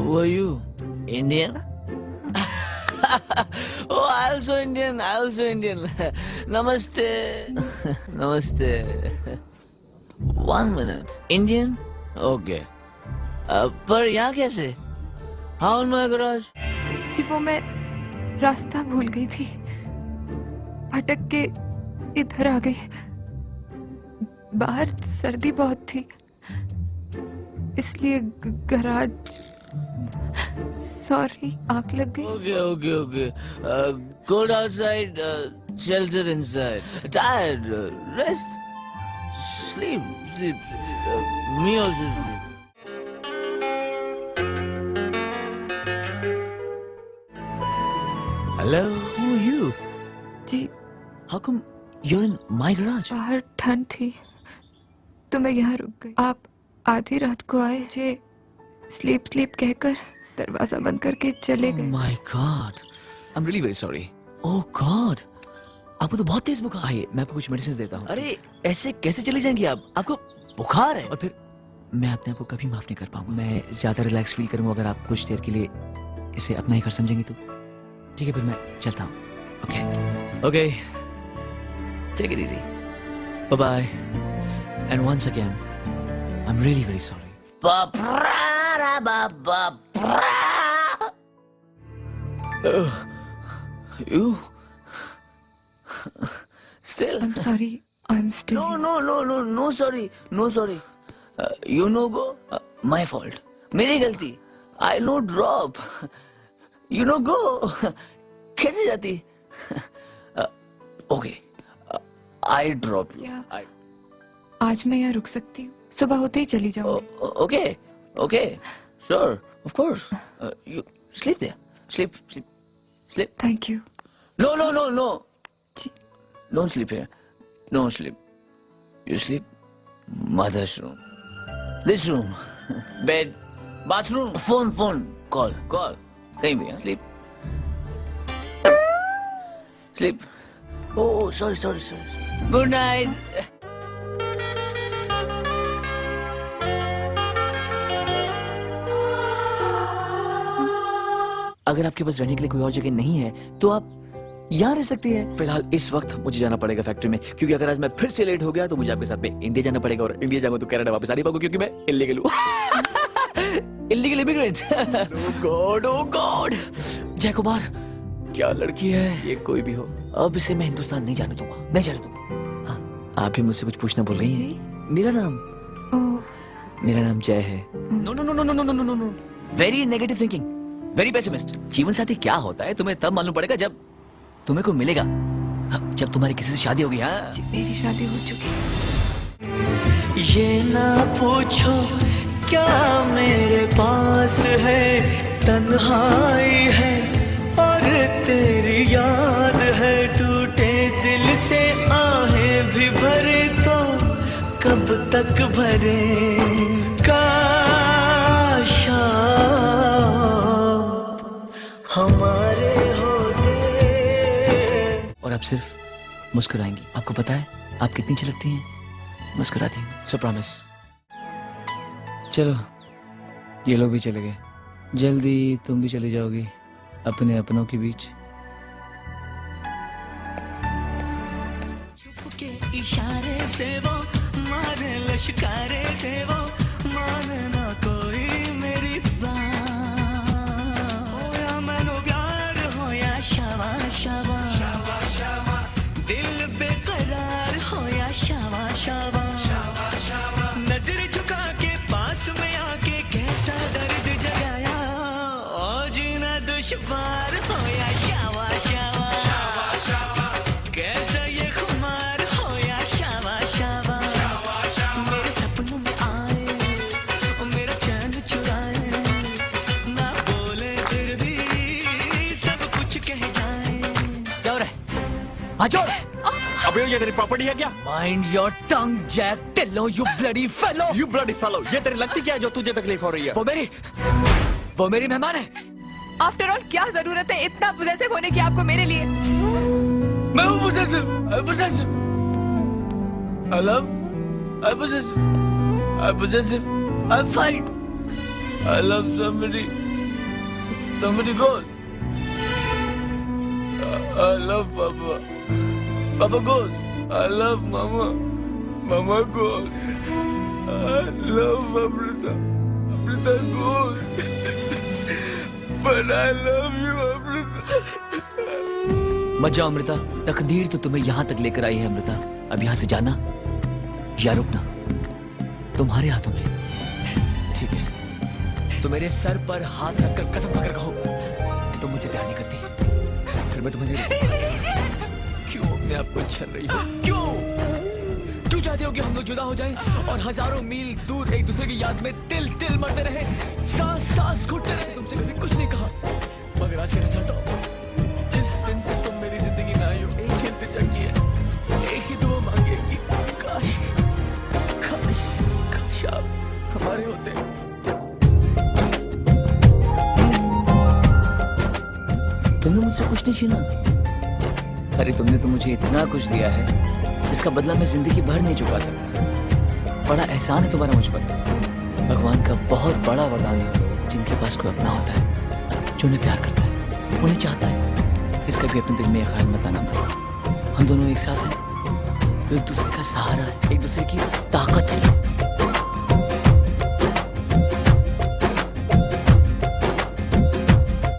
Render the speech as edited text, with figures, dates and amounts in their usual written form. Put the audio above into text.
Who are you? Indian? Oh, I also Indian. Namaste. Namaste. 1 minute. Indian? Okay. पर यहाँ कैसे? How in my garage? जी वो मैं रास्ता भूल गई थी, भटक के इधर आ गई। बाहर सर्दी बहुत थी, इसलिए गराज। सॉरी, आग लग गई। Okay. Cold outside, shelter inside. Tired, rest, sleep. Me also sleep. Hello, who are you? Ji How come you're in my garage? बाहर ठंड थी तो मैं यहाँ रुक गई। आप आधी रात को आए, मुझे स्लीप कहकर दरवाजा बंद करके चले गए। Oh my God, I'm really very sorry. Oh God, आपको तो बहुत तेज बुखार है। मैं आपको कुछ मेडिसिन देता हूँ। अरे ऐसे कैसे चली जाएंगी आप? आपको बुखार है और फिर मैं अपने आप को कभी माफ नहीं कर पाऊंगा। मैं ज्यादा रिलैक्स फील करूंगा अगर आप कुछ देर के लिए इसे अपना ही घर समझेंगी तो। ठीक है, फिर मैं चलता हूँ। Okay. Take it easy. Bye-bye. And once again, I'm really very sorry. You? Still? I'm sorry. I'm still. No, sorry. You no go. My fault. मेरी गलती. I no drop. You no go. कैसे जाती? Okay. I drop you. आज मैं यहाँ रुक सकती हूँ, सुबह होते ही चली जाऊँगी। Okay. Sure. Of course. You sleep there. Sleep. Thank you. No. Ji. Don't sleep here. Don't sleep. You sleep mother's room. This room. Bed. Bathroom. Phone. Call. कहीं भी. Sleep. Oh, sorry. Good night. अगर आपके पास रहने के लिए कोई और जगह नहीं है तो आप यहाँ रह सकती हैं। फिलहाल इस वक्त मुझे जाना पड़ेगा फैक्ट्री में, क्योंकि अगर आज मैं फिर से लेट हो गया तो मुझे आपके साथ में इंडिया जाना पड़ेगा, और इंडिया जाऊंगा तो कनाडा वापस आ नहीं पाऊंगा क्योंकि मैं इल्लीगल हूँ। Illegal immigrant. Oh God. जय कुमार, क्या लड़की है ये, कोई भी हो, अब इसे मैं हिंदुस्तान नहीं जाने दूंगा। हाँ, आप भी मुझसे कुछ पूछना बोल रही हैं? मेरा नाम जय है। No. Very negative thinking, very pessimist. जीवन साथी क्या होता है तुम्हें तब मालूम पड़ेगा जब तुम्हें को मिलेगा, जब तुम्हारी किसी से शादी होगी। हाँ, मेरी शादी हो चुकी। ये ना पूछो क्या मेरे पास है, तन्हाई है और तेरी याद है। टूटे दिल से आहें भी भरे तो कब तक भरे, काश हमारे होते। और आप सिर्फ मुस्कुराएंगी। आपको पता है आप कितनी अच्छी लगती हैं मुस्कुराती हूँ। सो प्रॉमिस। चलो, ये लोग भी चले गए, जल्दी तुम भी चली जाओगी अपने अपनों के बीच। के इशारे से वो मारे, लश्कारे से वो माने ना कोई मेरी बात। हो या मैनो प्यार हो या शावा, दिल बेकरार हो या शावा। नजर झुका के पास में आके कैसा दर्द जगाया, ओ जीना दुश्वार हो या शावा। कैसा ये खुमार हो या शावा। मेरे सपनों में आए, मेरा चैन चुराए, ना बोले फिर भी सब कुछ कह जाए। क्या हो रहा है? हाँ छोड़। अबे ये तेरी प्रॉपर्टी है क्या? Mind your tongue, Jack Tello, you bloody fellow! You bloody fellow! ये तेरी लगती क्या है जो तुझे तकलीफ हो रही है? वो मेरी मेहमान है। आफ्टर ऑल क्या जरूरत है इतना पोजेसिव होने की आपको मेरे लिए? मैं हूँ possessive. I love. I'm possessive. I fight. I love somebody. somebody goes. I love Papa. Papa goes. I love Mama. Mama goes. I love Amrita. Amrita goes. But I love you, Amrita. मत जाओ अमृता, तकदीर तो तुम्हें यहाँ तक लेकर आई है अमृता। अब यहाँ से जाना या रुकना तुम्हारे हाथों में। ठीक है, तो मेरे सर पर हाथ रखकर कसम खाकर कहो कि तुम मुझसे प्यार नहीं करती। फिर मैं तुम्हें क्यों अपने आप को छल रही हो? क्यों चाहते हो कि हम लोग जुदा हो जाएं और हजारों मील दूर एक दूसरे की याद में तिल तिल मरते रहे, सांस सांस घुटते रहे? तुमसे कभी कुछ नहीं कहा, मगर आज कहना चाहता हूँ, जिस दिन से तुम मेरी जिंदगी में आई हो, एक ही इल्तिजा की है, एक ही दुआ मांगी है कि काश काश काश आप हमारे होते। तुमने मुझसे कुछ नहीं छीना। अरे तुमने तो मुझे इतना कुछ दिया है जिसका बदला मैं जिंदगी भर नहीं चुका सकता। बड़ा एहसान है तुम्हारा मुझ पर। भगवान का बहुत बड़ा वरदान है जिनके पास कोई अपना होता है, जो उन्हें प्यार करता है, उन्हें चाहता है। फिर कभी अपने दिल में यह ख्याल मत आना हम दोनों एक साथ हैं तो एक दूसरे का सहारा है, एक दूसरे की ताकत है।